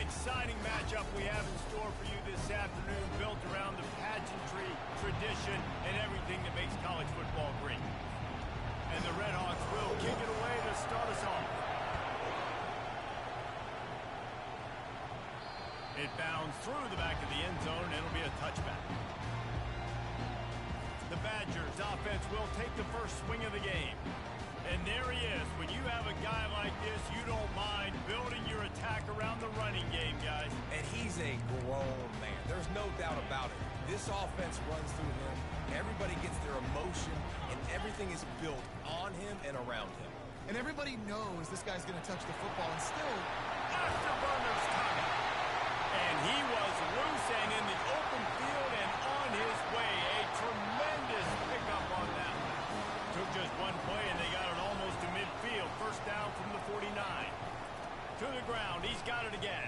exciting matchup we have in store for you this afternoon, built around the pageantry, tradition, and everything that makes college football great. And the Redhawks will kick it away to start us off. It bounds through the back of the end zone, and it'll be a touchback. The Badgers offense will take the first swing of the game. And there he is. When you have a guy like this, you don't mind building your attack around the running game, guys. And he's a grown man. There's no doubt about it. This offense runs through him. Everybody gets their emotion, and everything is built on him and around him. And everybody knows this guy's going to touch the football, and still... Afterburners coming. And he was loose and in the open field and on his way. A tremendous pickup on that one. Took just one play, and they got it almost to midfield. First down from the 49. To the ground. He's got it again.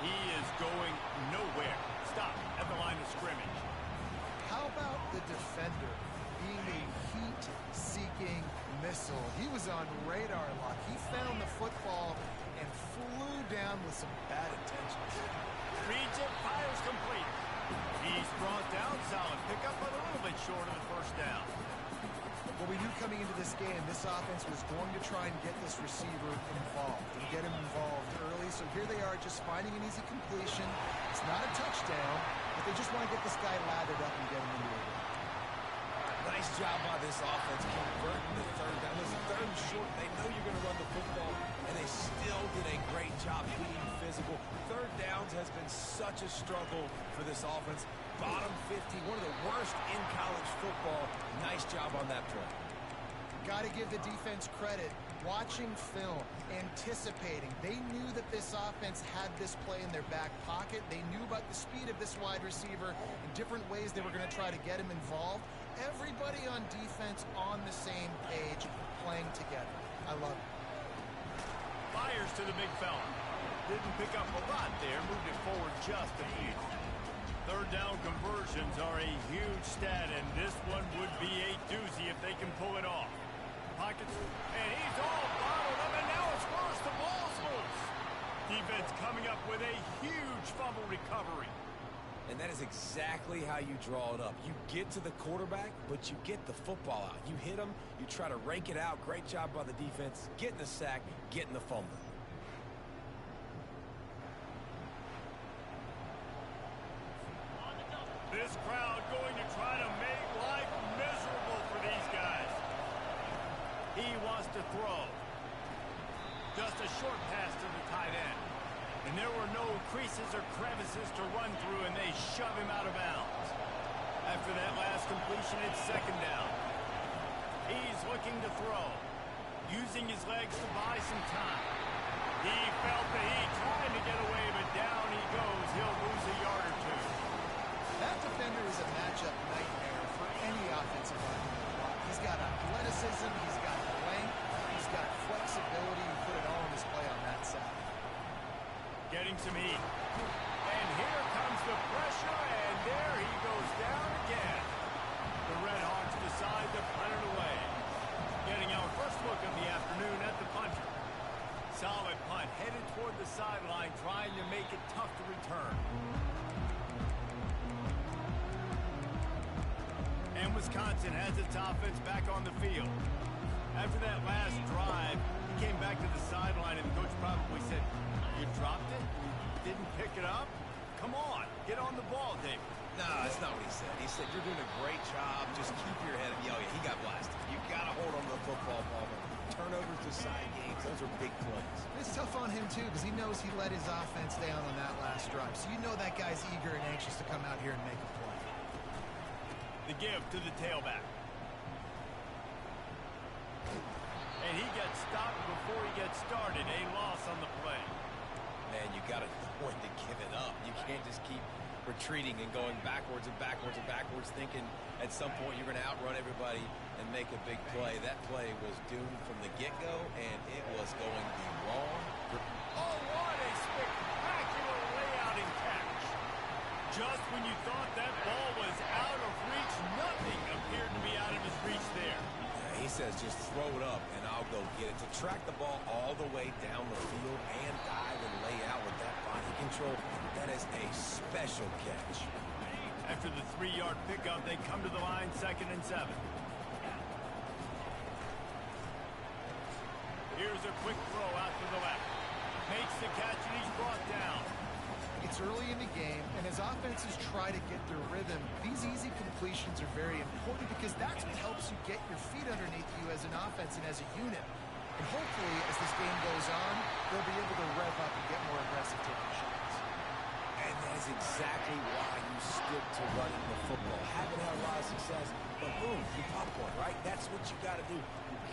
He is going nowhere. Stop at the line of scrimmage. How about the defender being a heat-seeking missile? He was on radar lock. He found the football and flew down with some bad intentions. Reads it, fires complete. He's brought down. Solid pickup, but a little bit short of the first down. Well, we knew coming into this game, this offense was going to try and get this receiver involved and get him involved early. So here they are just finding an easy completion. It's not a touchdown, but they just want to get this guy lathered up and get him into it. Nice job by this offense converting the third down. Listen, third and short, they know you're going to run the football, and they still did a great job being physical. Third downs has been such a struggle for this offense. Bottom 50, one of the worst in college football. Nice job on that play. Got to give the defense credit. Watching film, anticipating. They knew that this offense had this play in their back pocket. They knew about the speed of this wide receiver and different ways they were going to try to get him involved. Everybody on defense on the same page, playing together. I love it. Fires to the big fella. Didn't pick up a lot there. Moved it forward just a few. Third down conversions are a huge stat, and this one would be a doozy if they can pull it off. Pockets, and he's all bottled up, and now it's worse. The ball's loose. Defense coming up with a huge fumble recovery. And that is exactly how you draw it up. You get to the quarterback, but you get the football out. You hit him, you try to rake it out. Great job by the defense. Getting the sack, getting the fumble. This crowd going to try to make life miserable for these guys. He wants to throw. Just a short pass to the tight end. And there were no creases or crevices to run through, and they shove him out of bounds. After that last completion, it's second down. He's looking to throw. Using his legs to buy some time. He felt the heat, trying to get away, but down he goes. He'll lose a yard or two. That defender is a matchup nightmare for any offensive lineman. He's got athleticism, he's got length, he's got flexibility. He put it all on display on that side. Getting some heat. And here comes the pressure, and there he goes down again. The Redhawks decide to punt it away. Getting our first look of the afternoon at the punter. Solid punt, headed toward the sideline, trying to make it tough to return. And Wisconsin has its offense back on the field. After that last drive, he came back to the sideline, and the coach probably said, "You dropped it? You didn't pick it up? Come on, get on the ball, David." No, that's not what he said. He said, you're doing a great job. Just keep your head up. Yeah, he got blasted. You got to hold on to the football, Palmer. Turnovers decide games. Those are big plays. It's tough on him, too, because he knows he let his offense down on that last drive. So you know that guy's eager and anxious to come out here and make a play. The give to the tailback. And he gets stopped before he gets started. A loss on the play. Man, you got to know when to give it up. You can't just keep retreating and going backwards and backwards and backwards, thinking at some point you're going to outrun everybody and make a big play. That play was doomed from the get-go, and it was going the wrong. Oh, what a spectacular layout and catch. Just when you thought that ball was out of reach, nothing appeared to be out of his reach there. Yeah, he says just throw it up, and I'll go get it. To track the ball all the way down the field and dive and lay out with that control. That is a special catch. After the 3-yard pickup, they come to the line 2nd and 7. Here's a quick throw out to the left. Makes the catch, and he's brought down. It's early in the game, and as offenses try to get their rhythm, these easy completions are very important because that's what helps you get your feet underneath you as an offense and as a unit. And hopefully, as this game goes on, they'll be able to rev up and get more aggressive taking shots. And that is exactly why you stick to running the football. Haven't had a lot of success, but boom, you pop one, right? That's what you got to do.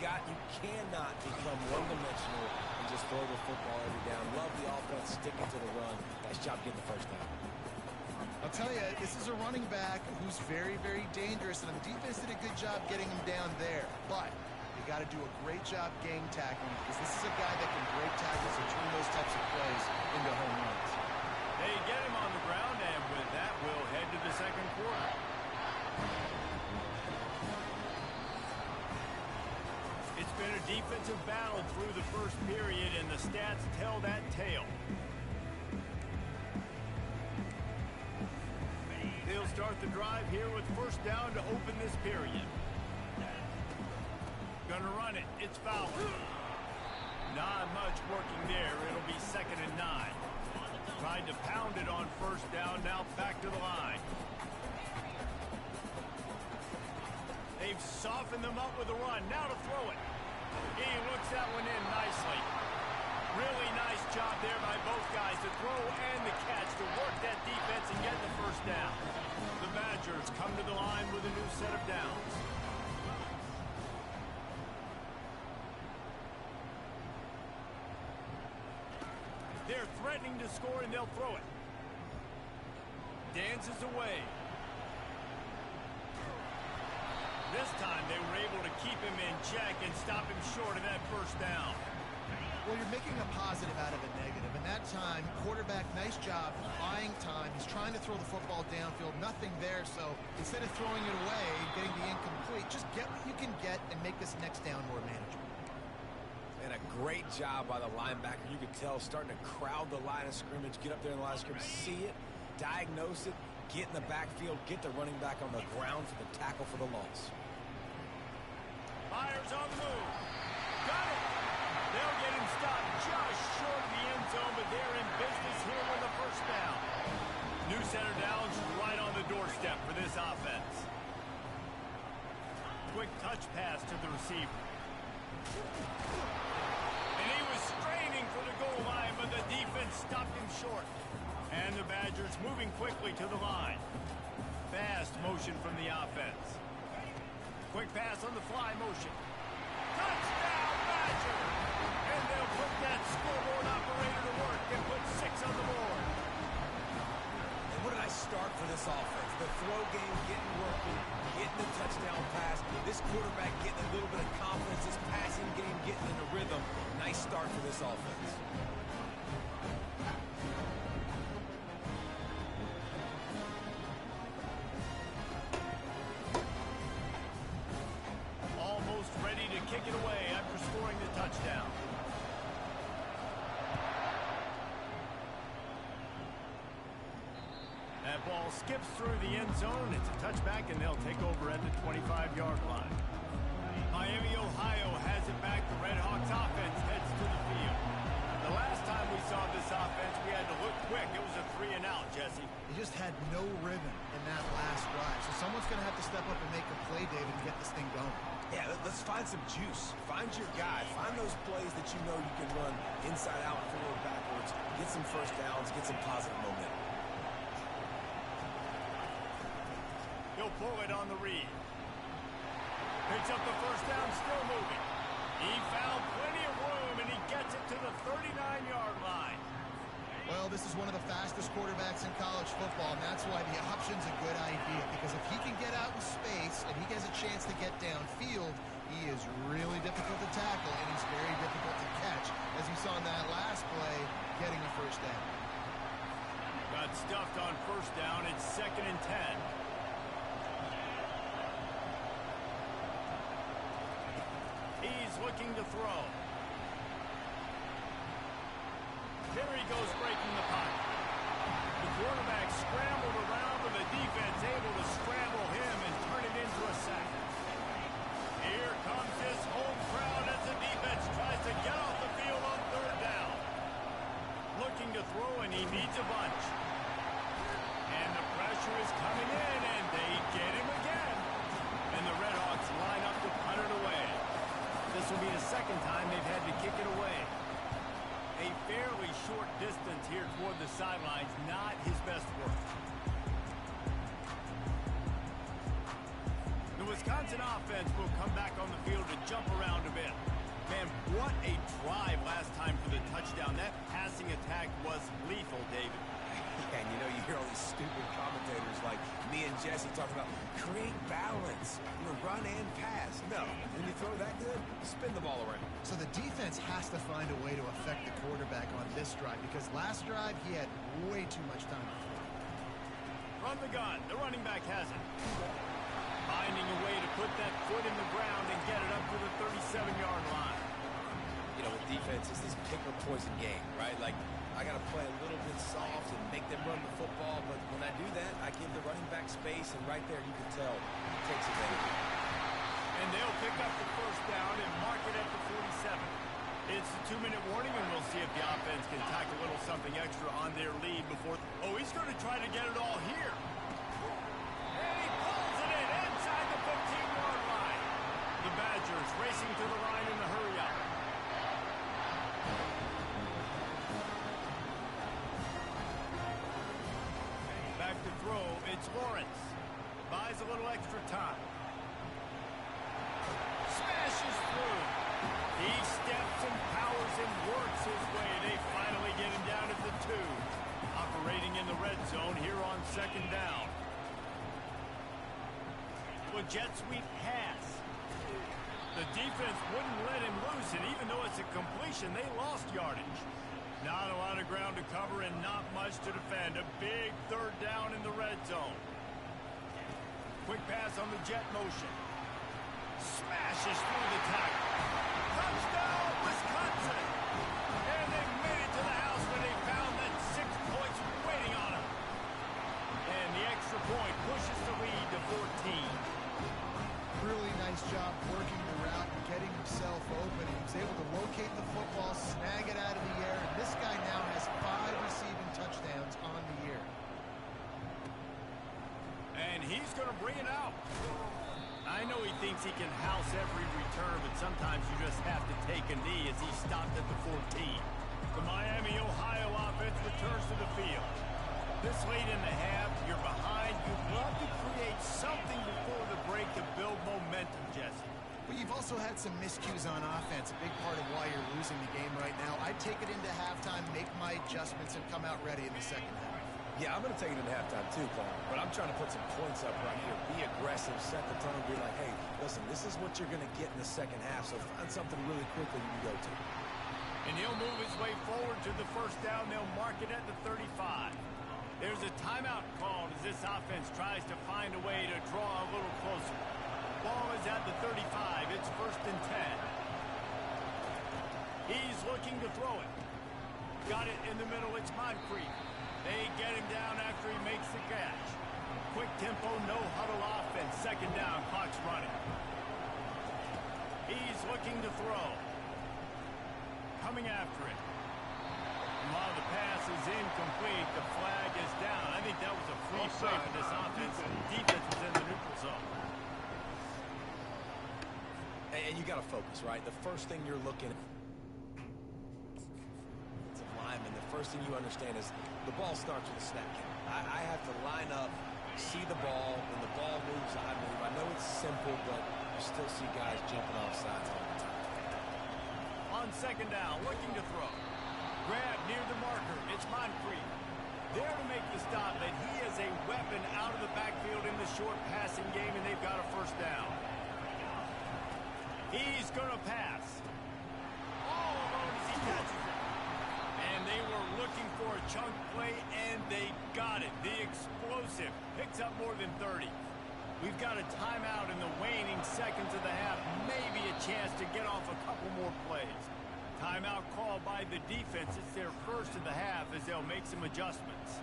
You cannot become one-dimensional and just throw the football every down. Love the offense, sticking to the run. Nice job getting the first down. I'll tell you, this is a running back who's very, very dangerous, and the defense did a good job getting him down there. But you got to do a great job gang tackling because this is a guy that can break tackles and turn those types of plays into home runs. They get him on the ground, and with that, we'll head to the second quarter. It's been a defensive battle through the first period, and the stats tell that tale. They'll start the drive here with first down to open this period. Gonna run it. It's foul. Not much working there. It'll be 2nd and 9. Tried to pound it on first down. Now back to the line. They've softened them up with a run. Now to throw it. He looks that one in nicely. Really nice job there by both guys to throw and the catch to work that defense and get the first down. The Badgers come to the line with a new set of downs. They're threatening to score, and they'll throw it. Dances away. This time they were able to keep him in check and stop him short of that first down. Well, you're making a positive out of a negative, and that time, quarterback, nice job, buying time. He's trying to throw the football downfield, nothing there, so instead of throwing it away, getting the incomplete, just get what you can get and make this next down more manageable. And a great job by the linebacker. You could tell starting to crowd the line of scrimmage, get up there in the line of scrimmage, see it, diagnose it, get in the backfield, get the running back on the ground for the tackle for the loss. Myers on the move. Got it. They'll get him stopped just short of the end zone, but they're in business here with the first down. New center downs right on the doorstep for this offense. Quick touch pass to the receiver. And he was straining for the goal line, but the defense stopped him short. And the Badgers moving quickly to the line. Fast motion from the offense. Quick pass on the fly motion. Touchdown, Badger! And they'll put that scoreboard operator to work and put 6 on the board. And what did I start for this offense? The throw game getting working, getting the touchdown pass. This quarterback getting a little bit of confidence. This passing game getting in a rhythm. Nice start for this offense. Ready to kick it away after scoring the touchdown. That ball skips through the end zone. It's a touchback, and they'll take over at the 25-yard line. Miami, Ohio has it back. The Red Hawks offense heads to the field. The last time we saw this offense, we had to look quick. It was a 3-and-out, Jesse. He just had no rhythm in that last drive. So someone's going to have to step up and make a play, David, and get this thing going. Yeah, let's find some juice. Find your guy. Find those plays that you know you can run inside out, forward, backwards. Get some first downs. Get some positive momentum. He'll pull it on the read. Picks up the first down, still moving. He found plenty of room, and he gets it to the 39-yard line. Well, this is one of the fastest quarterbacks in college football, and that's why the option's a good idea, because if he can get out in space and he has a chance to get downfield, he is really difficult to tackle, and he's very difficult to catch, as you saw in that last play, getting a first down. Got stuffed on first down. It's 2nd and 10. He's looking to throw. Here he goes breaking the pocket. to throw, and he needs a bunch. And the pressure is coming in, and they get him again. And the Redhawks line up to punt it away. This will be the second time they've had to kick it away. A fairly short distance here toward the sidelines, not his best work. The Wisconsin offense will come back on the field to jump around a bit. Man, what a drive last time for the touchdown. That passing attack was lethal, David. And you know, you hear all these stupid commentators like me and Jesse talking about create balance, run and pass. No, when you throw that good, spin the ball around. So the defense has to find a way to affect the quarterback on this drive, because last drive he had way too much time to throw. From the gun, the running back has it. Finding a way to put that foot in the ground and get it up to the 37-yard line. You know, with defense, it's this pick or poison game, right? Like, I got to play a little bit soft and make them run the football, but when I do that, I give the running back space, and right there you can tell he takes advantage. And they'll pick up the first down and mark it at the 47. It's a 2-minute warning, and we'll see if the offense can tack a little something extra on their lead before... Oh, he's going to try to get it all here. And he pulls it in inside the 15-yard line. The Badgers racing to the line in the hurry-up. Back to throw, it's Lawrence. Buys a little extra time. Smashes through. He steps and powers and works his way. They finally get him down at the 2. Operating in the red zone here on second down. A jet sweep pass. The defense wouldn't let him loose, and even though it's a completion, they lost yardage. Not a lot of ground to cover and not much to defend. A big third down in the red zone. Quick pass on the jet motion. Smashes through the tackle. Touchdown, Wisconsin! And they made it to the house when they found that 6 points waiting on them. And the extra point pushes the lead to 14. Really nice job working the route and getting himself open. He was able to locate the football, snag it out of the air, and this guy now has 5 receiving touchdowns on the year. And he's going to bring it out. I know he thinks he can house every return, but sometimes you just have to take a knee as he stopped at the 14. The Miami, Ohio offense returns to the field. This late in the half, you're behind. You'd love to create something before the break to build momentum, Jesse. But you've also had some miscues on offense, a big part of why you're losing the game right now. I'd take it into halftime, make my adjustments, and come out ready in the second half. Yeah, I'm going to take it into halftime too, Paul. But I'm trying to put some points up right here. Be aggressive, set the tone, be like, hey, listen, this is what you're going to get in the second half, so find something really quickly you can go to. And he'll move his way forward to the first down. They'll mark it at the 35. There's a timeout called as this offense tries to find a way to draw a little closer. Ball is at the 35. It's 1st and 10. He's looking to throw it. Got it in the middle. It's Moncrief. They get him down after he makes the catch. Quick tempo, no huddle offense. Second down, clock's running. He's looking to throw. Coming after it. While the pass is incomplete, the flag is down. I think that was a free play for this offense. Defense was in the neutral zone. And you got to focus, right? The first thing you're looking at as a lineman, the first thing you understand is the ball starts with a snap count. I have to line up, see the ball. When the ball moves, I move. I know it's simple, but you still see guys jumping off sides all the time. On second down, looking to throw. Grab near the marker. It's Moncrief. There to make the stop, but he is a weapon out of the backfield in the short passing game, and they've got a first down. He's going to pass. All alone as he catches it. And they were looking for a chunk play, and they got it. The explosive picks up more than 30. We've got a timeout in the waning seconds of the half. Maybe a chance to get off a couple more plays. Timeout called by the defense. It's their first of the half as they'll make some adjustments.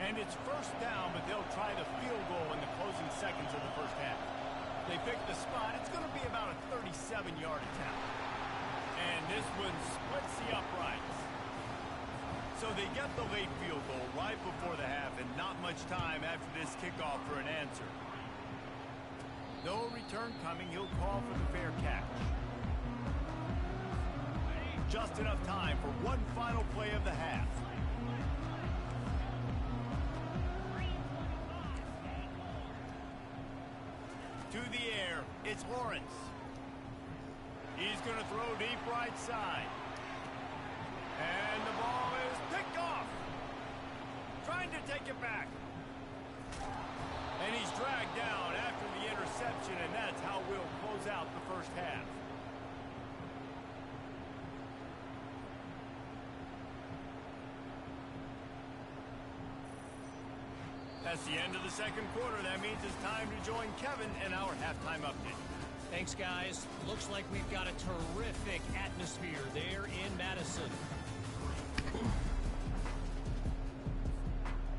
And it's first down, but they'll try the field goal in the closing seconds of the first half. They pick the spot. It's going to be about a 37-yard attempt. And this one splits the uprights. So they get the late field goal right before the half and not much time after this kickoff for an answer. No return coming. He'll call for the fair catch. Just enough time for one final play of the half. To the air, it's Lawrence. He's going to throw deep right side. And the ball is picked off. Trying to take it back. And he's dragged down after the interception, and that's how we'll close out the first half. That's the end of the second quarter. That means it's time to join Kevin in our halftime update. Thanks, guys. Looks like we've got a terrific atmosphere there in Madison.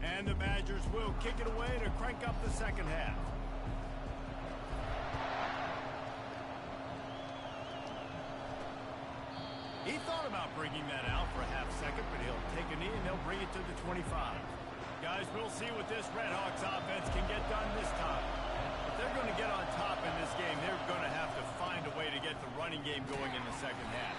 And the Badgers will kick it away to crank up the second half. He thought about bringing that out for a half second, but he'll take a knee and they'll bring it to the 25. Guys, we'll see what this Redhawks offense can get done this time. If they're going to get on top in this game, they're going to have to find a way to get the running game going in the second half.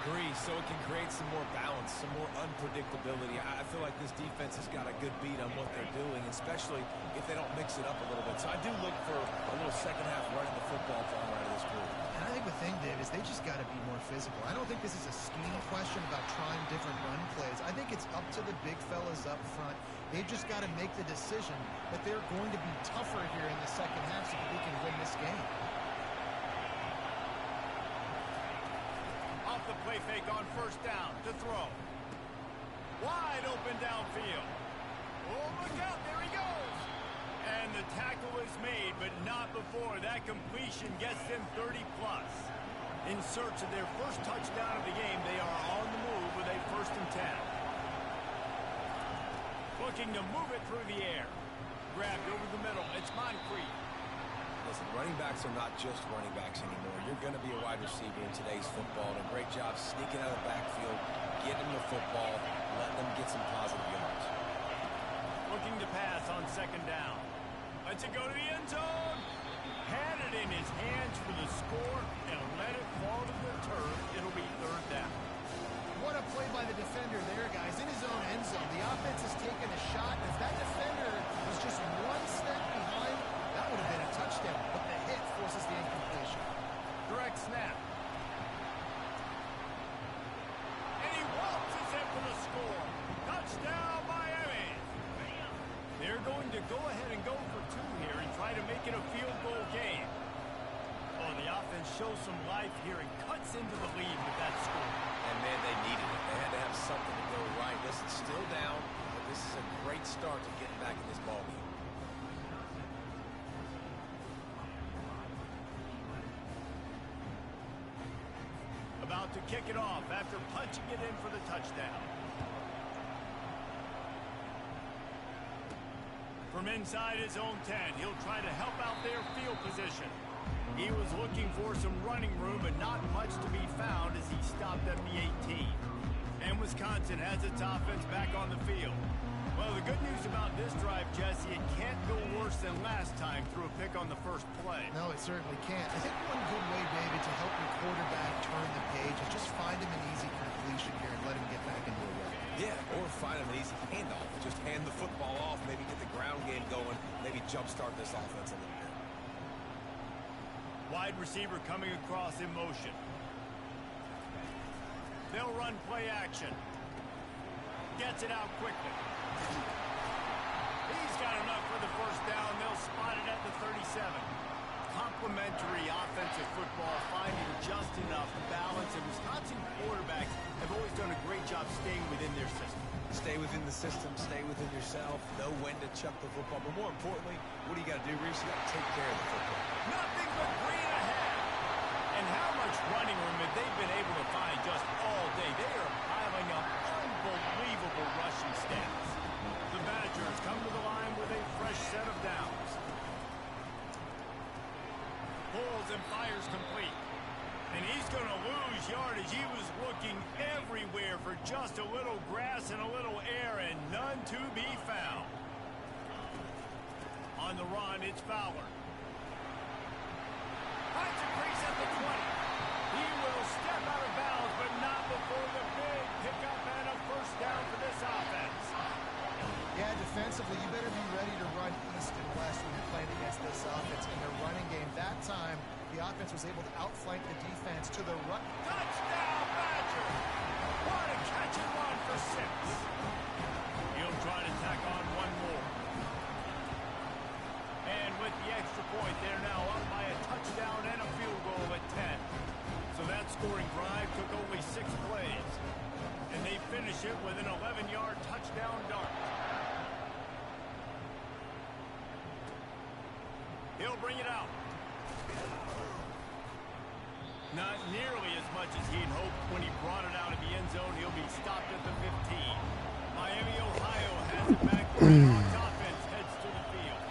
Agree, so it can create some more balance, some more unpredictability. I feel like this defense has got a good beat on what they're doing, especially if they don't mix it up a little bit. So I do look for a little second half running the football from out of this group. And I think the thing, Dave, is they just got to be more physical. I don't think this is a scheme question about trying different run plays. I think it's up to the big fellas up front. They've just got to make the decision that they're going to be tougher here in the second half so that they can win this game. Off the play fake on first down to throw. Wide open downfield. Oh, look out, there he goes. And the tackle is made, but not before that completion gets them 30+. In search of their first touchdown of the game, they are on the move with a 1st and 10. Looking to move it through the air. Grabbed over the middle. It's Moncrief. Listen, running backs are not just running backs anymore. You're going to be a wide receiver in today's football. And a great job sneaking out of the backfield, getting them the football, letting them get some positive yards. Looking to pass on second down. Lets it go to the end zone. Had it in his hands for the score and let it fall to the turf. It'll be 3rd down. What a play by the defender there, guys. In his own end zone, the offense has taken a shot. If that defender was just one step behind, that would have been a touchdown. But the hit forces the incompletion. Direct snap. And he waltzes in for the score. Touchdown, Miami. They're going to go ahead and go for 2 here and try to make it a field goal game. Oh, the offense shows some life here and cuts into the lead with that score. And, man, they needed it. They had to have something to go right. Listen, still down, but this is a great start to getting back in this ballgame. About to kick it off after punching it in for the touchdown. From inside his own 10, he'll try to help out their field position. He was looking for some running room, but not much to be found as he stopped at the 18. And Wisconsin has its offense back on the field. Well, the good news about this drive, Jesse, it can't go worse than last time through a pick on the first play. No, it certainly can't. I think one good way, David, to help your quarterback turn the page is just find him an easy completion here and let him get back into a run. Yeah, or find him an easy handoff. Just hand the football off, maybe get the ground game going, maybe jumpstart this offense a little bit. Wide receiver coming across in motion. They'll run play action. Gets it out quickly. He's got enough for the first down. They'll spot it at the 37. Complementary offensive football, finding just enough balance. And Wisconsin quarterbacks have always done a great job staying within their system. Stay within the system, stay within yourself, know when to chuck the football. But more importantly, what do you got to do, Reese? You got to take care of the football. Nothing but green ahead. And how much running room have they been able to find just all day? They are piling up unbelievable rushing stats. The Badgers come to the line with a fresh set of downs. Pulls and fires complete. And he's going to lose yardage. He was looking everywhere for just a little grass and a little to be fouled. On the run, it's Fowler. Finds a crease at the 20. He will step out of bounds, but not before the big pickup and a first down for this offense. Yeah, defensively, you better be ready to run east and west when you're playing against this offense in their running game. That time, the offense was able to outflank the defense to the right. Touchdown, Badger! What a catch and run for 6. He'll try to tack on one more. And with the extra point, they're now up by a touchdown and a field goal at 10. So that scoring drive took only 6 plays. And they finish it with an 11-yard touchdown dart. He'll bring it out. Not nearly as much as he'd hoped when he brought it out of the end zone. He'll be stopped at the 15. Miami, Ohio has it back. The Redhawks offense heads to the field.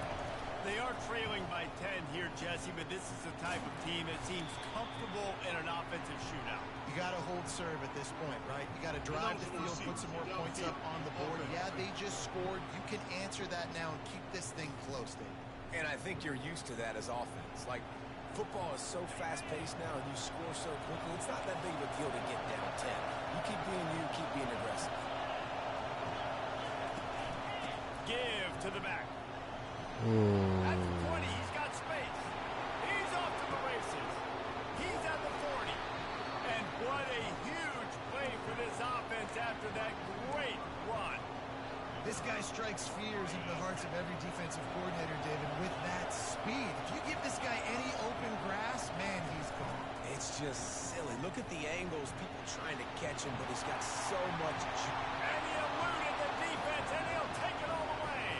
They are trailing by 10 here, Jesse, but this is the type of team that seems comfortable in an offensive shootout. You got to hold serve at this point, right? You got to drive the field, put some more points up on the board. Yeah, they just scored. You can answer that now and keep this thing close, Dave. And I think you're used to that as offense. Like, football is so fast-paced now, and you score so quickly. It's not that big of a deal to get down 10. You keep being aggressive. Give to the back. At the 20, he's got space. He's off to the races. He's at the 40. And what a huge play for this offense after that great run. This guy strikes fears into the hearts of every defensive coordinator, David, with that speed. If you give this guy any open grass, man, he's gone. It's just silly. Look at the angles, people trying to catch him, but he's got so much. And he eluded the defense, and he'll take it all the way.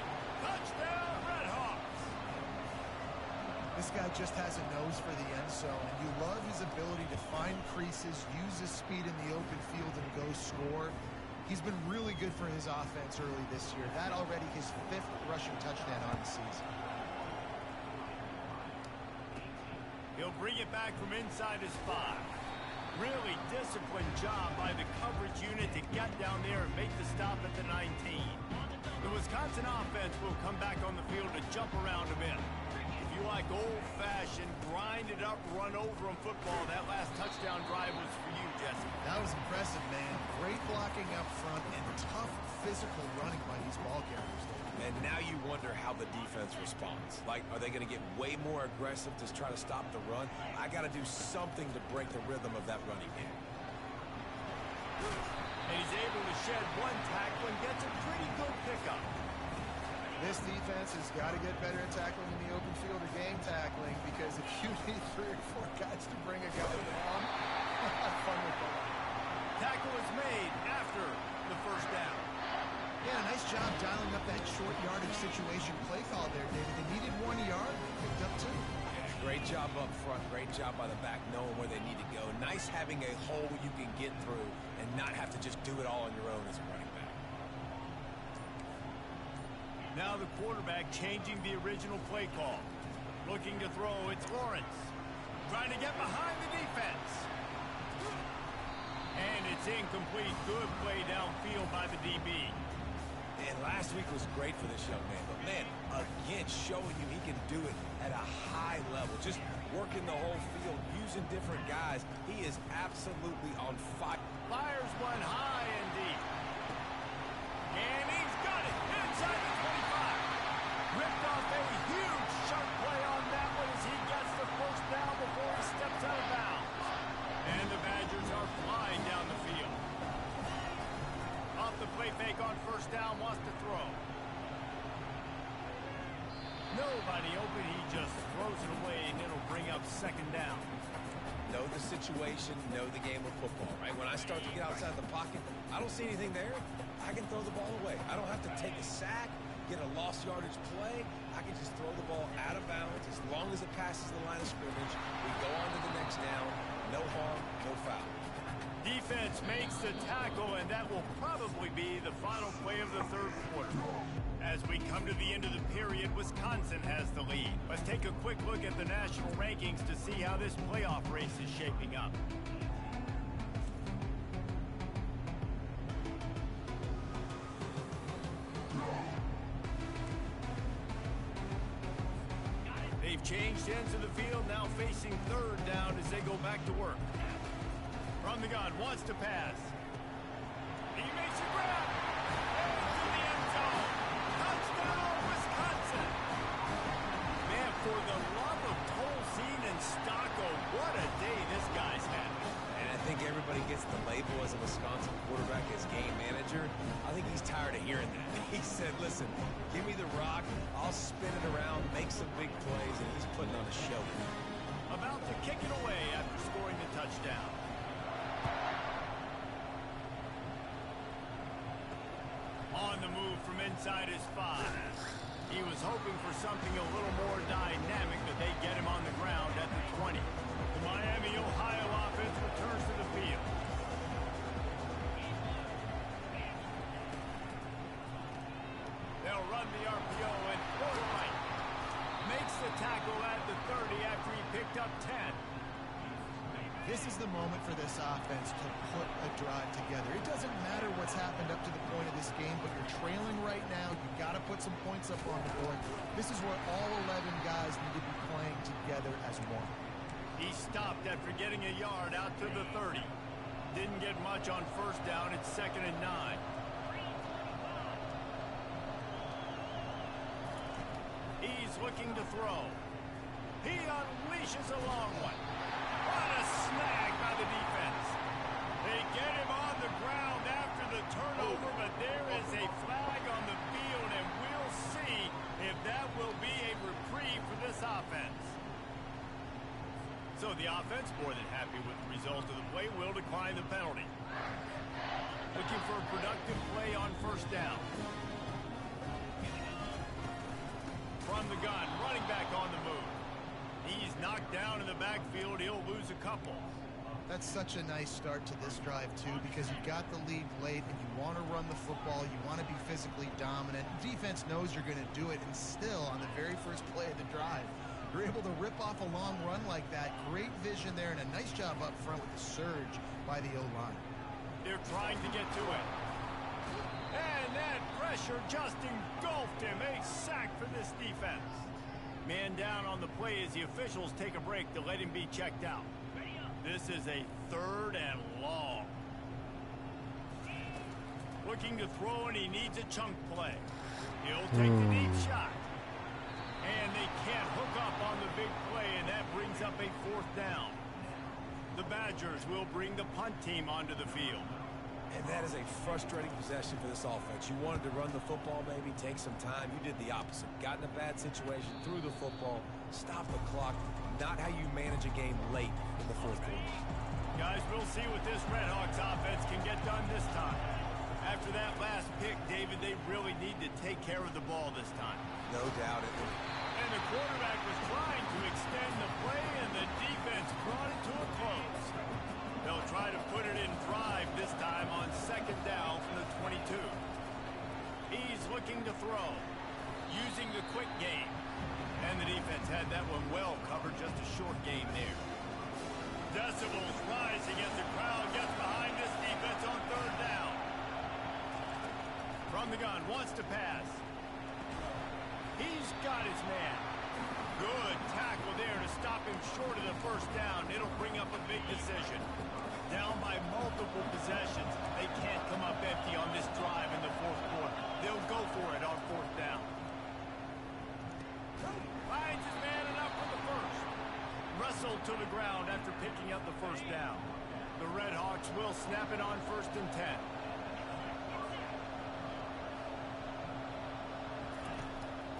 Touchdown, Redhawks. This guy just has a nose for the end zone, and you love his ability to find creases, use his speed in the open field, and go score. He's been really good for his offense early this year. That already his 5th rushing touchdown on the season. He'll bring it back from inside his 5. Really disciplined job by the coverage unit to get down there and make the stop at the 19. The Wisconsin offense will come back on the field to jump around a bit. If you like old-fashioned, grind-it-up, run-over-'em football, that last touchdown drive was for you, Jesse. That was impressive, man. Great blocking up front and tough physical running by these ball carriers. And now you wonder how the defense responds. Like, are they going to get way more aggressive to try to stop the run? I got to do something to break the rhythm of that running game. And he's able to shed one tackle and gets a pretty good pickup. This defense has got to get better at tackling in the open field or game tackling, because if you need 3 or 4 guys to bring a guy down, have fun with that. Tackle is made after the first down. Yeah, nice job dialing up that short yardage situation play call there, David. They needed 1 yard, they picked up 2. Yeah, great job up front. Great job by the back knowing where they need to go. Nice having a hole you can get through and not have to just do it all on your own as a running back. Now the quarterback changing the original play call. Looking to throw, it's Lawrence. Trying to get behind the defense. And it's incomplete. Good play downfield by the DB. And last week was great for this young man. But, man, again, showing you he can do it at a high level. Just working the whole field, using different guys. He is absolutely on fire. Fires one high and deep. And he's got it inside the 25. Ripped off a huge sharp play on that one as he gets the first down before he steps out of bounds. And the Badgers are flying down the field. Off the play fake on first down, wants to throw. Nobody open, he just throws it away, and it'll bring up second down. Know the situation, know the game of football, right? When I start to get outside the pocket, I don't see anything there. I can throw the ball away. I don't have to take a sack, get a lost yardage play. I can just throw the ball out of bounds. As long as it passes the line of scrimmage, we go on to the next down. No harm, no foul. Defense makes the tackle, and that will probably be the final play of the third quarter. As we come to the end of the period, Wisconsin has the lead. Let's take a quick look at the national rankings to see how this playoff race is shaping up. They've changed ends of the field, now facing third down as they go back to work. From the gun, wants to pass. He makes a grab. Into the end zone. Touchdown, Wisconsin. Man, for the love of Tolzien and Stocco, what a day this guy's had. And I think everybody gets the label as a Wisconsin quarterback as game manager. I think he's tired of hearing that. He said, listen, give me the rock, I'll spin it around, make some big plays, and he's putting on a show. About to kick it away after scoring the touchdown. On the move from inside his 5. He was hoping for something a little more dynamic, but they get him on the ground at the 20. The Miami, Ohio offense returns to the field. They'll run the RPO and throw it right. Makes the tackle at the 30 after he picked up 10. This is the moment for this offense to put a drive together. It doesn't matter what's happened up to the point of this game, but you're trailing right now. You've got to put some points up on the board. This is where all 11 guys need to be playing together as one. He stopped after getting a yard out to the 30. Didn't get much on first down. It's 2nd and 9. He's looking to throw. He unleashes a long one. What a snag by the defense. They get him on the ground after the turnover, but there is a flag on the field, and we'll see if that will be a reprieve for this offense. So the offense, more than happy with the result of the play, will decline the penalty. Looking for a productive play on first down. From the gun, running back on the move. He's knocked down in the backfield. He'll lose a couple. That's such a nice start to this drive, too, because you've got the lead late and you want to run the football. You want to be physically dominant. Defense knows you're going to do it, and still, on the very first play of the drive, you're able to rip off a long run like that. Great vision there, and a nice job up front with the surge by the O-line. They're trying to get to it. And that pressure just engulfed him. A sack for this defense. Man down on the play as the officials take a break to let him be checked out. This is a 3rd and long. Looking to throw, and he needs a chunk play. He'll take the deep shot. And they can't hook up on the big play, and that brings up a 4th down. The Badgers will bring the punt team onto the field. And that is a frustrating possession for this offense. You wanted to run the football, maybe take some time. You did the opposite. Got in a bad situation, threw the football, stopped the clock. Not how you manage a game late in the 4th quarter. Guys, we'll see what this Redhawks offense can get done this time. After that last pick, David, they really need to take care of the ball this time. No doubt. And the quarterback was trying to extend the play, and the defense brought it to a close. They'll try to put it in drive this time on 2nd down from the 22. He's looking to throw, using the quick game. And the defense had that one well covered, just a short game there. Decibels rising as the crowd gets behind this defense on 3rd down. From the gun, wants to pass. He's got his man. Good tackle there to stop him short of the first down. It'll bring up a big decision. Down by multiple possessions. They can't come up empty on this drive in the 4th quarter. They'll go for it on 4th down. Finds his man enough for the first. Wrestled to the ground after picking up the first down. The Redhawks will snap it on 1st and 10.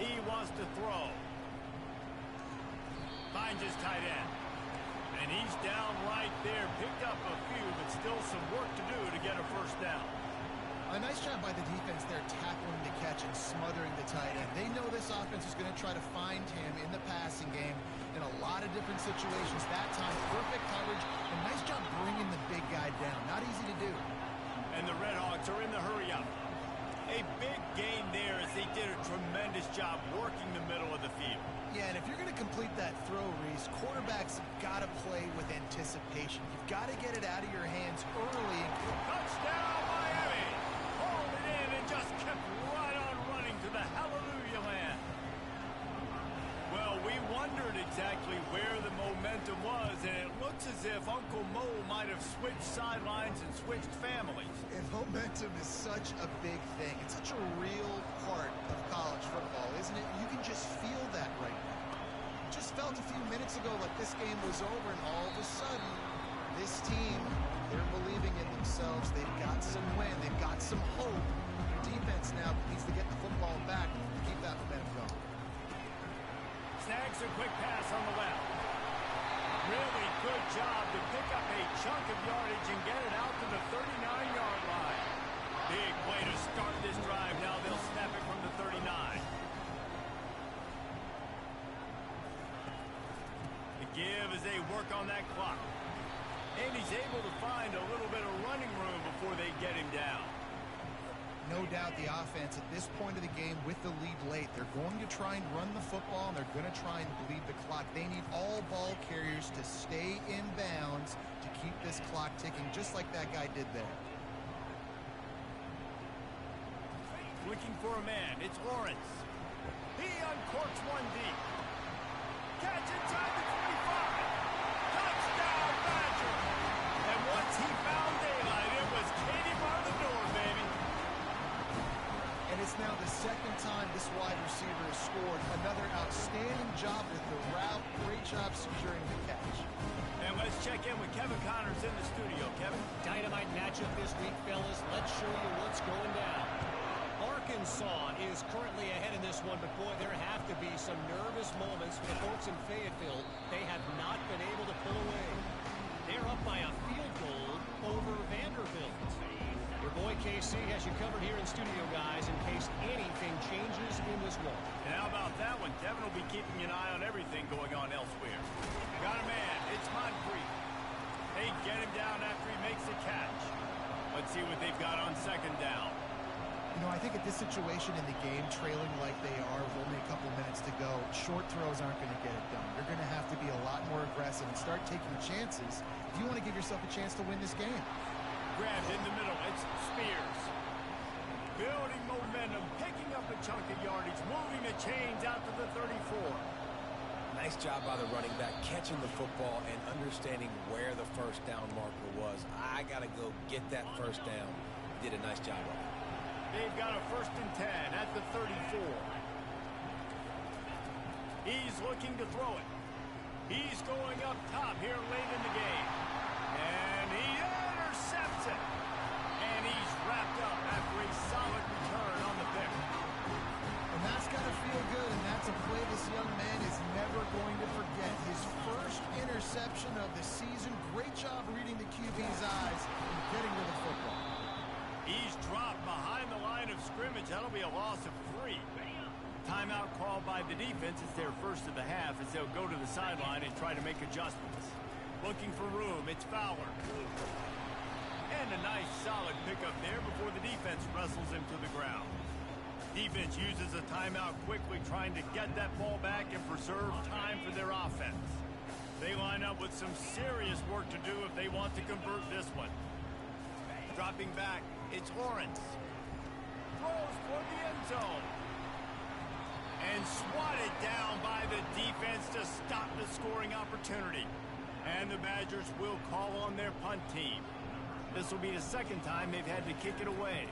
He wants to throw. Finds his tight end. And he's down right there. Picked up a few, but still some work to do to get a first down. A nice job by the defense there, tackling the catch and smothering the tight end. They know this offense is going to try to find him in the passing game in a lot of different situations. That time, perfect coverage, and nice job bringing the big guy down. Not easy to do. And the Redhawks are in the hurry-up. A big gain there as they did a tremendous job working the middle of the field. Yeah, and if you're going to complete that throw, Reese, quarterbacks have got to play with anticipation. You've got to get it out of your hands early. Touchdown, Miami! Hauled it in and just kept right on running to the hallelujah land. Well, we wondered Looks as if Uncle Mo might have switched sidelines and switched families. And momentum is such a big thing. It's such a real part of college football, isn't it? You can just feel that right now. It just felt a few minutes ago like this game was over, and all of a sudden, this team, they're believing in themselves. They've got some wind. They've got some hope. Their defense now needs to get the football back and keep that momentum going. Snags a quick pass on the left. Really good job to pick up a chunk of yardage and get it out to the 39-yard line. Big way to start this drive. Now they'll snap it from the 39. The give as they work on that clock. And he's able to find a little bit of running room before they get him down. No doubt the offense at this point of the game with the lead late, they're going to try and run the football, and they're going to try and bleed the clock. They need all ball carriers to stay in bounds to keep this clock ticking, just like that guy did there. Looking for a man. It's Lawrence. He uncorks one deep. Catch inside the 25. Touchdown, Badger. And once he found daylight, it was Katie bar the door, baby. And it's now the second time this wide receiver has scored. Another outstanding job with the route. Great job securing the catch. And let's check in with Kevin Connors in the studio. Kevin? Dynamite matchup this week, fellas. Let's show you what's going down. Arkansas is currently ahead in this one, but boy, there have to be some nervous moments for the folks in Fayetteville. They have not been able to pull away. They're up by a field goal over Vanderbilt. Your boy KC has you covered here in studio, guys, in case anything changes in this one. And how about that one? Kevin will be keeping an eye on everything going on elsewhere. Got a man. It's Moncrief. They get him down after he makes the catch. Let's see what they've got on second down. You know, I think at this situation in the game, trailing like they are with only a couple minutes to go, short throws aren't going to get it done. You're going to have to be a lot more aggressive and start taking chances if you want to give yourself a chance to win this game. Grabbed in the middle. It's Spears. Building momentum, picking up a chunk of yardage, moving the chains out to the 34. Nice job by the running back, catching the football and understanding where the first down marker was. I got to go get that first down. He did a nice job of it. They've got a 1st and 10 at the 34. He's looking to throw it. He's going up top here late in the game. And he intercepts it. And he's wrapped up after a solid return on the pick. And that's got to feel good, and that's a play this young man is never going to forget. His first interception of the season. Great job reading the QB's eyes and getting to the football. He's dropped behind the line of scrimmage. That'll be a loss of 3. Timeout called by the defense. It's their first of the half as they'll go to the sideline and try to make adjustments. Looking for room. It's Fowler. And a nice solid pickup there before the defense wrestles him to the ground. Defense uses a timeout quickly, trying to get that ball back and preserve time for their offense. They line up with some serious work to do if they want to convert this one. Dropping back, it's Lawrence. Throws for the end zone. And swatted down by the defense to stop the scoring opportunity. And the Badgers will call on their punt team. This will be the second time they've had to kick it away.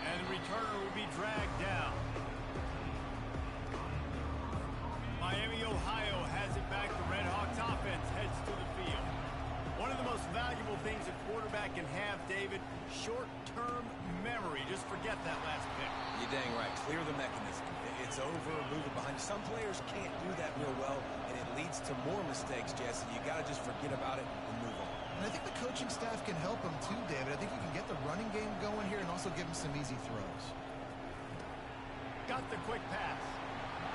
And the returner will be dragged down. Miami, Ohio has it back. The Red Hawks offense heads to the field. One of the most valuable things a quarterback can have, David, short-term memory. Just forget that last pick. You're dang right. Clear the mechanism. It's over, move it behind. Some players can't do that real well, and it leads to more mistakes, Jesse. You got to just forget about it and move on. And I think the coaching staff can help him too, David. I think you can get the running game going here and also give him some easy throws. Got the quick pass.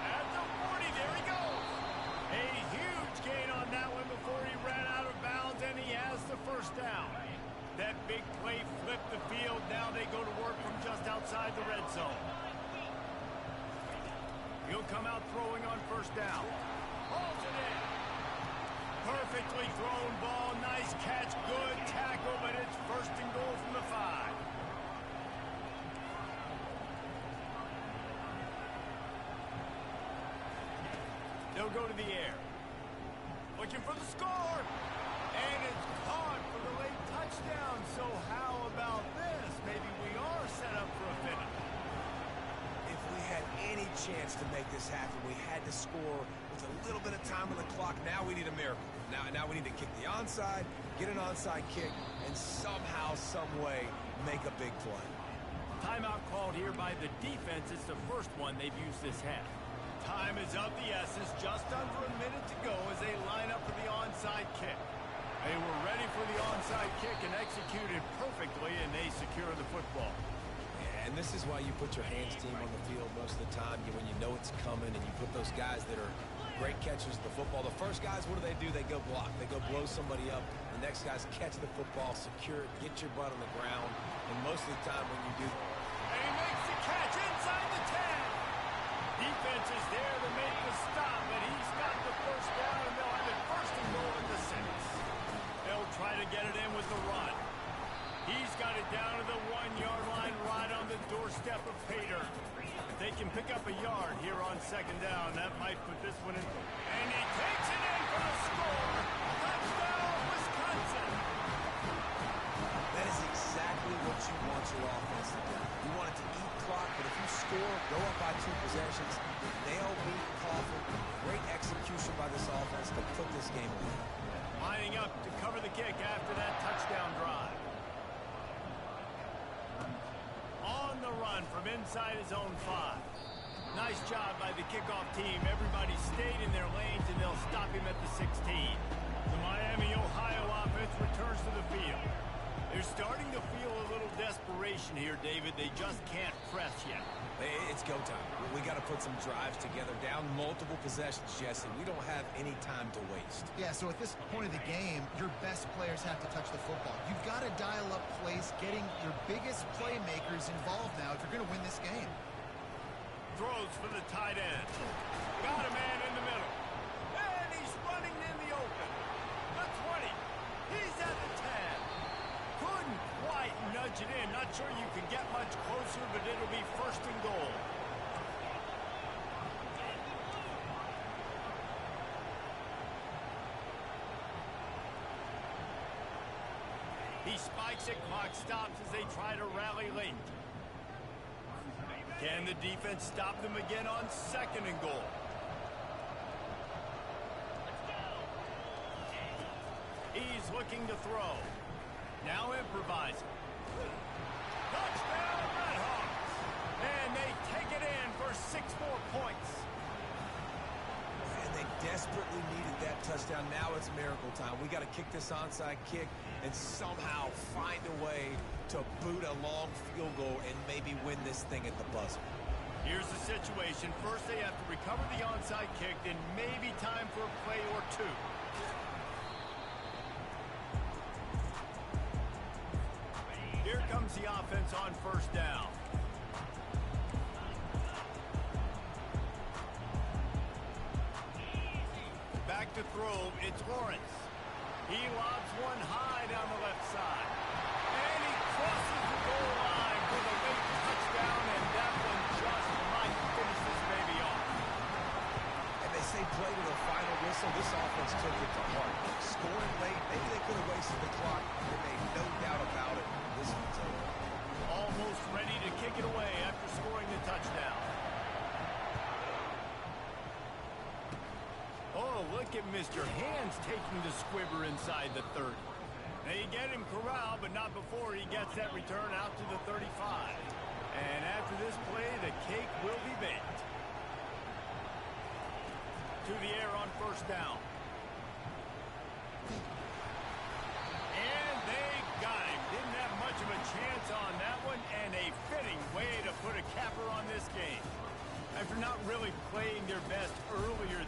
At the 40, there he goes. A huge gain on that one before he ran out of bounds, and he has the first down. That big play flipped the field. Now they go to work from just outside the red zone. He'll come out throwing on first down. Hauls it in. Perfectly thrown ball. Nice catch. Good tackle, but it's 1st and goal from the 5. go to the air. Looking for the score. And it's caught for the late touchdown. So how about this? Maybe we are set up for a finish. If we had any chance to make this happen, we had to score with a little bit of time on the clock. Now we need a miracle. Now we need to kick the onside, get an onside kick, and somehow, some way, make a big play. Timeout called here by the defense. It's the first one they've used this half. Time is of the essence. Just under a minute to go as they line up for the onside kick. They were ready for the onside kick and executed perfectly, and they secure the football. And this is why you put your hands team on the field most of the time, when you know it's coming, and you put those guys that are great catchers of the football. The first guys, what do? They go block. They go blow somebody up. The next guys catch the football, secure it, get your butt on the ground. And most of the time when you do... And he makes the catch inside the 10. Defense is there to make the stop, but he's got the first down, and they'll have it first and goal at the 6. They'll try to get it in with the run. He's got it down to the 1-yard line right on the doorstep of Pater. If they can pick up a yard here on second down, that might put this one in. And he takes it in for the score. Touchdown, Wisconsin. That is exactly what you want your offense to do. You want it to eat clock, but if you score, go up by 2 possessions, nail beat Coughlin. Great execution by this offense to put this game away. Lining up to cover the kick after that touchdown drive. On the run from inside his own 5. Nice job by the kickoff team. Everybody stayed in their lanes, and they'll stop him at the 16. The Miami, Ohio offense returns to the field. They're starting to feel a little desperation here, David. They just can't press yet. It's go time. We got to put some drives together, down multiple possessions, Jesse. We don't have any time to waste. Yeah, so at this point of the game, your best players have to touch the football. You've got to dial up plays, getting your biggest playmakers involved now if you're going to win this game. Throws for the tight end. Got a man in the middle. And he's running in the open. The 20. He's at the 10. Couldn't quite nudge it in. Not sure you can get much closer, but it'll be first and goal. He spikes it. Clock stops as they try to rally late. Can the defense stop them again on second and goal? He's looking to throw. Now improvising. Touchdown, Redhawks! And they take it in for 6 more points. And they desperately needed that touchdown. Now it's miracle time. We got to kick this onside kick and somehow find a way to boot a long field goal and maybe win this thing at the buzzer. Here's the situation. First, they have to recover the onside kick, then maybe time for a play or 2. Here comes the offense on first down. Back to throw. It's Lawrence. He lobs one high down the left side. And he crosses the goal line for the late touchdown, and that one just might finish this baby off. And they say play to the final whistle. This offense took it to heart. Scoring late, maybe they could have wasted the clock. They made no doubt about it. This one's over. Almost ready to kick it away after scoring the touchdown. Oh, look at Mr. Hands taking the squibber inside the 30. They get him corralled, but not before he gets that return out to the 35. And after this play, the cake will be baked. To the air on first down. And they got him. Didn't have much of a chance on that one, and a fitting way to put a capper on this game. After not really playing their best earlier